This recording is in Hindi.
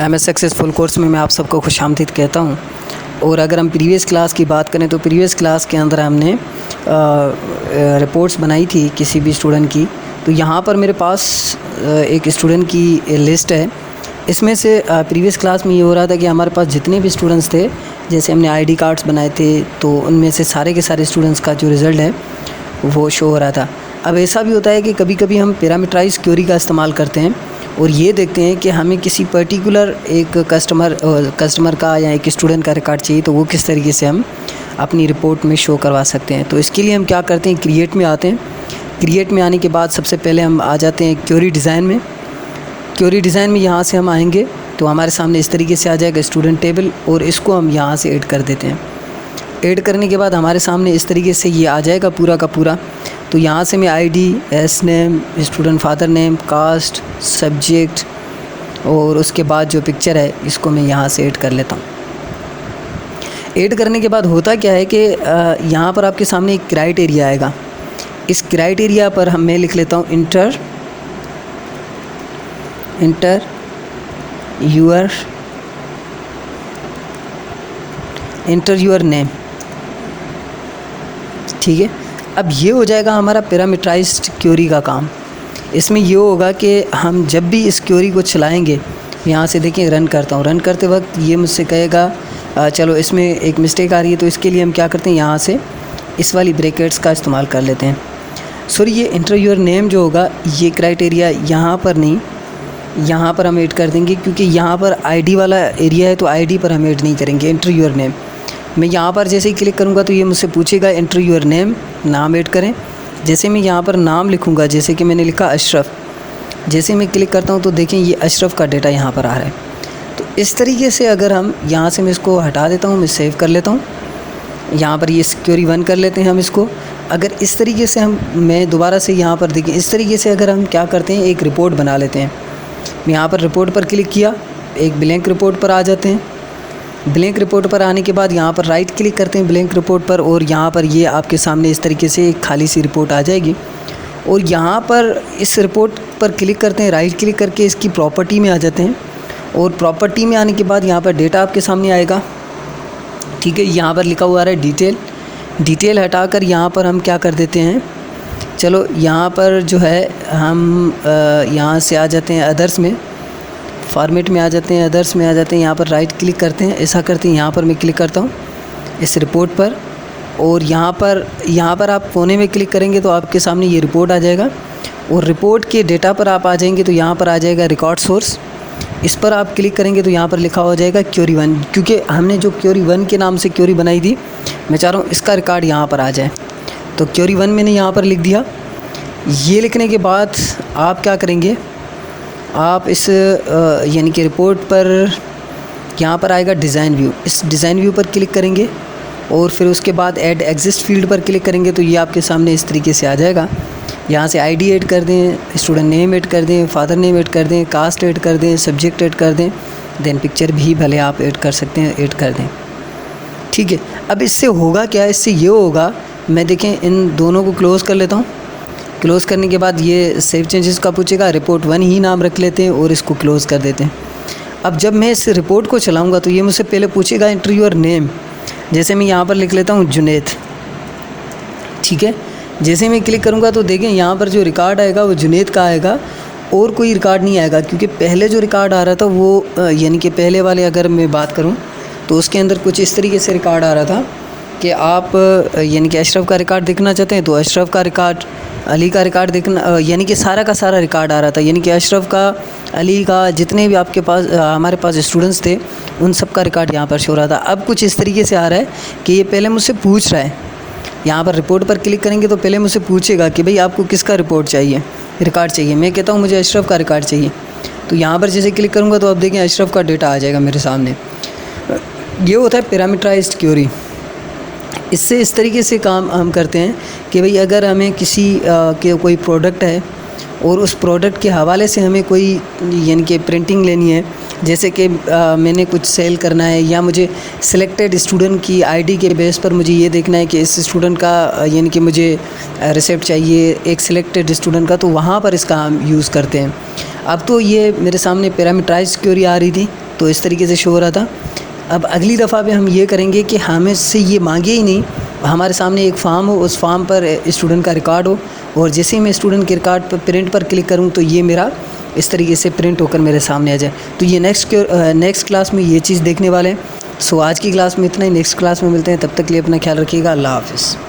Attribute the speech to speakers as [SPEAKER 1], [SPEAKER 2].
[SPEAKER 1] MS सक्सेसफुल कोर्स में मैं आप सबको खुशामदीद कहता हूँ। और अगर हम प्रीवियस क्लास की बात करें तो प्रीवियस क्लास के अंदर हमने रिपोर्ट्स बनाई थी किसी भी स्टूडेंट की। तो यहाँ पर मेरे पास एक स्टूडेंट की लिस्ट है। इसमें से प्रीवियस क्लास में ये हो रहा था कि हमारे पास जितने भी स्टूडेंट्स थे, जैसे हमने ID कार्ड्स बनाए थे, तो उनमें से सारे के सारे स्टूडेंट्स का जो रिज़ल्ट है वो शो हो रहा था। अब ऐसा भी होता है कि कभी कभी हम पैरामीटराइज क्वेरी का इस्तेमाल करते हैं और ये देखते हैं कि हमें किसी पर्टिकुलर एक कस्टमर का या एक स्टूडेंट का रिकॉर्ड चाहिए, तो वो किस तरीके से हम अपनी रिपोर्ट में शो करवा सकते हैं। तो इसके लिए हम क्या करते हैं, क्रिएट में आते हैं। क्रिएट में आने के बाद सबसे पहले हम आ जाते हैं क्वेरी डिज़ाइन में। क्वेरी डिज़ाइन में यहाँ से हम आएंगे तो हमारे सामने इस तरीके से आ जाएगा स्टूडेंट टेबल, और इसको हम यहाँ से ऐड कर देते हैं। ऐड करने के बाद हमारे सामने इस तरीके से ये आ जाएगा पूरा का पूरा। तो यहाँ से मैं ID, एस name, student father name, caste, subject और उसके बाद जो पिक्चर है इसको मैं यहाँ से ऐड कर लेता हूँ। ऐड करने के बाद होता क्या है कि यहाँ पर आपके सामने एक क्राइटेरिया आएगा। इस क्राइटेरिया पर मैं लिख लेता हूँ इंटर योर नेम। ठीक है, अब ये हो जाएगा हमारा पैरामीटराइज्ड क्वेरी का काम। इसमें ये होगा कि हम जब भी इस क्वेरी को चलाएंगे, यहाँ से देखिए रन करता हूँ, रन करते वक्त ये मुझसे कहेगा चलो इसमें एक मिस्टेक आ रही है, तो इसके लिए हम क्या करते हैं, यहाँ से इस वाली ब्रैकेट्स का इस्तेमाल कर लेते हैं। सॉरी, ये इंटर योर नेम जो होगा ये क्राइटेरिया यहाँ पर नहीं, यहाँ पर हम ऐड कर देंगे, क्योंकि यहाँ पर ID वाला एरिया है तो ID पर हम ऐड नहीं करेंगे। इंटर योर नेम मैं यहाँ पर जैसे ही क्लिक करूँगा तो ये मुझसे पूछेगा इंटर योर नेम, नाम ऐड करें। जैसे मैं यहाँ पर नाम लिखूँगा, जैसे कि मैंने लिखा अशरफ, जैसे मैं क्लिक करता हूँ तो देखें ये अशरफ का डेटा यहाँ पर आ रहा है। तो इस तरीके से अगर हम यहाँ से मैं इसको हटा देता हूँ, मैं सेव कर लेता हूँ। यहाँ पर ये क्वेरी 1 कर लेते हैं हम इसको। अगर इस तरीके से मैं दोबारा से यहाँ पर देखें, इस तरीके से अगर हम क्या करते हैं, एक रिपोर्ट बना लेते हैं। मैं यहाँ पर रिपोर्ट पर क्लिक किया, एक ब्लैंक रिपोर्ट पर आ जाते हैं। ब्लैंक रिपोर्ट पर आने के बाद यहाँ पर राइट क्लिक करते हैं ब्लैंक रिपोर्ट पर, और यहाँ पर ये आपके सामने इस तरीके से एक खाली सी रिपोर्ट आ जाएगी। और यहाँ पर इस रिपोर्ट पर क्लिक करते हैं, राइट क्लिक करके इसकी प्रॉपर्टी में आ जाते हैं, और प्रॉपर्टी में आने के बाद यहाँ पर डेटा आपके सामने आएगा। ठीक है, यहाँ पर लिखा हुआ है डिटेल हटाकर यहाँ पर हम क्या कर देते हैं, चलो यहाँ पर जो है हम यहाँ से आ जाते हैं अदर्स में, फॉर्मेट में आ जाते हैं, अदर्स में आ जाते हैं। यहाँ पर राइट क्लिक करते हैं, ऐसा करते हैं, यहाँ पर मैं क्लिक करता हूँ इस रिपोर्ट पर, और यहाँ पर आप कोने में क्लिक करेंगे तो आपके सामने ये रिपोर्ट आ जाएगा। और रिपोर्ट के डेटा पर आप आ जाएंगे तो यहाँ पर आ जाएगा रिकॉर्ड सोर्स। इस पर आप क्लिक करेंगे तो यहाँ पर लिखा हो जाएगा क्वेरी 1, क्योंकि हमने जो क्वेरी 1 के नाम से क्वेरी बनाई थी, मैं चाह रहा हूँ इसका रिकॉर्ड यहाँ पर आ जाए। तो क्वेरी 1 मैंने यहाँ पर लिख दिया। ये लिखने के बाद आप क्या करेंगे, आप इस यानी कि रिपोर्ट पर यहाँ पर आएगा डिज़ाइन व्यू, इस डिज़ाइन व्यू पर क्लिक करेंगे और फिर उसके बाद ऐड एग्जिस्ट फील्ड पर क्लिक करेंगे तो ये आपके सामने इस तरीके से आ जाएगा। यहाँ से ID ऐड कर दें, स्टूडेंट नेम ऐड कर दें, फादर नेम ऐड कर दें, कास्ट ऐड कर दें, सब्जेक्ट ऐड कर दें, देन पिक्चर भी भले आप ऐड कर सकते हैं, ऐड कर दें। ठीक है, अब इससे होगा क्या, इससे ये होगा, मैं देखें इन दोनों को क्लोज़ कर लेता हूँ। क्लोज़ करने के बाद ये सेव चेंजेस का पूछेगा, रिपोर्ट 1 ही नाम रख लेते हैं और इसको क्लोज़ कर देते हैं। अब जब मैं इस रिपोर्ट को चलाऊंगा तो ये मुझसे पहले पूछेगा इंटर योर नेम। जैसे मैं यहाँ पर लिख लेता हूँ जुनैद। ठीक है, जैसे मैं क्लिक करूँगा तो देखें यहाँ पर जो रिकॉर्ड आएगा वो जुनैद का आएगा, और कोई रिकॉर्ड नहीं आएगा, क्योंकि पहले जो रिकॉर्ड आ रहा था वो यानी कि पहले वाले अगर मैं बात करूँ तो उसके अंदर कुछ इस तरीके से रिकॉर्ड आ रहा था कि आप यानी कि अशरफ का रिकॉर्ड देखना चाहते हैं तो अशरफ का रिकॉर्ड, अली का रिकॉर्ड देखना, यानी कि सारा का सारा रिकॉर्ड आ रहा था, यानी कि अशरफ का, अली का, जितने भी आपके पास हमारे पास स्टूडेंट्स थे उन सब का रिकॉर्ड यहाँ पर शो रहा था। अब कुछ इस तरीके से आ रहा है कि ये पहले मुझसे पूछ रहा है, यहाँ पर रिपोर्ट पर क्लिक करेंगे तो पहले मुझसे पूछेगा कि भाई आपको किसका रिपोर्ट चाहिए, रिकॉर्ड चाहिए। मैं कहता हूँ मुझे अशरफ का रिकॉर्ड चाहिए, तो यहाँ पर जैसे क्लिक करूँगा तो आप देखें अशरफ का डेटा आ जाएगा मेरे सामने। ये होता है पैरामीटराइज्ड क्वेरी। इससे इस तरीके से काम हम करते हैं कि भाई अगर हमें किसी के कोई प्रोडक्ट है और उस प्रोडक्ट के हवाले से हमें कोई यानी कि प्रिंटिंग लेनी है, जैसे कि मैंने कुछ सेल करना है, या मुझे सिलेक्टेड स्टूडेंट की ID के बेस पर मुझे ये देखना है कि इस स्टूडेंट का यानी कि मुझे रिसिप्ट चाहिए एक सिलेक्टेड स्टूडेंट का, तो वहाँ पर इसका हम यूज़ करते हैं। अब तो ये मेरे सामने पैरामीटराइज्ड क्वेरी आ रही थी, तो इस तरीके से शो हो रहा था। अब अगली दफ़ा पे हम ये करेंगे कि हमें से ये मांगे ही नहीं, हमारे सामने एक फॉर्म हो, उस फॉर्म पर स्टूडेंट का रिकॉर्ड हो, और जैसे ही मैं स्टूडेंट के रिकॉर्ड पर प्रिंट पर क्लिक करूँ तो ये मेरा इस तरीके से प्रिंट होकर मेरे सामने आ जाए। तो ये नेक्स्ट क्लास में ये चीज़ देखने वाले हैं। सो आज की क्लास में इतना ही, नेक्स्ट क्लास में मिलते हैं, तब तक के लिए अपना ख्याल रखिएगा। अल्लाह हाफ़िज़।